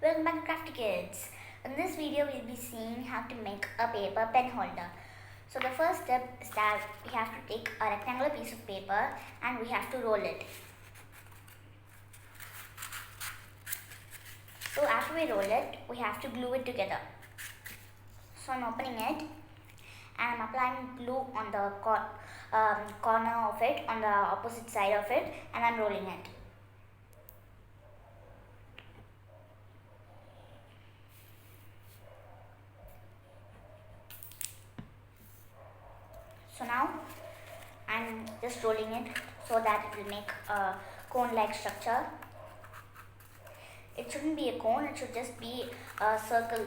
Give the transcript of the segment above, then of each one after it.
Welcome back to Crafty Kids. In this video, we'll be seeing how to make a paper pen holder. So the first step is that we have to take a rectangular piece of paper and we have to roll it. So after we roll it, we have to glue it together. So I'm opening it and I'm applying glue on the corner of it, on the opposite side of it, and I'm rolling it. So now I'm just rolling it so that it will make a cone-like structure. It shouldn't be a cone, it should just be a circle.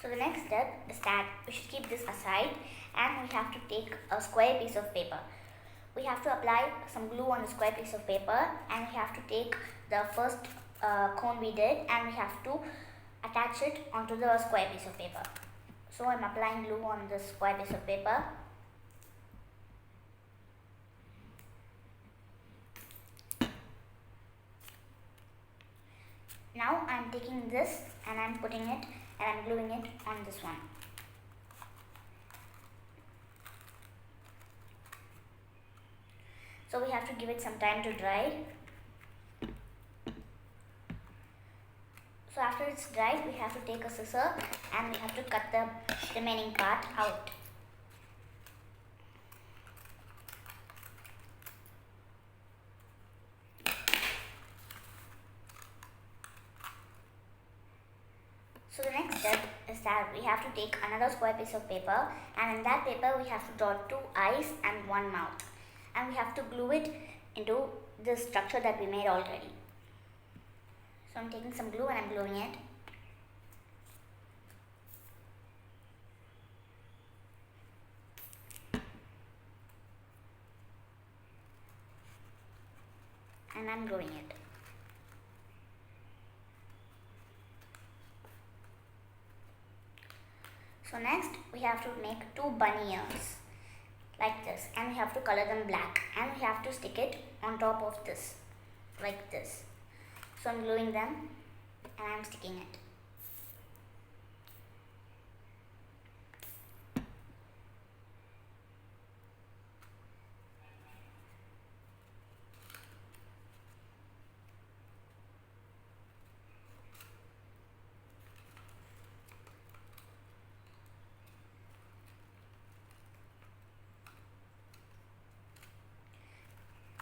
So the next step is that we should keep this aside and we have to take a square piece of paper. We have to apply some glue on the square piece of paper and we have to take the first cone we did and we have to attach it onto the square piece of paper. So I'm applying glue on the square piece of paper. Now I'm taking this and I'm putting it and I'm gluing it on this one. So we have to give it some time to dry. So after it's dried, we have to take a scissor and we have to cut the remaining part out. So the next step is that we have to take another square piece of paper and in that paper we have to draw 2 eyes and 1 mouth. And we have to glue it into the structure that we made already. So I'm taking some glue and I'm gluing it. And I'm gluing it. So next we have to make 2 bunny ears like this and we have to color them black and we have to stick it on top of this like this. So I'm gluing them and I'm sticking it.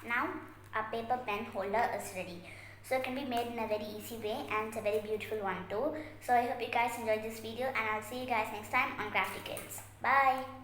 Now our paper pen holder is ready. So it can be made in a very easy way and it's a very beautiful one too. So I hope you guys enjoyed this video and I'll see you guys next time on Crafty Kids. Bye!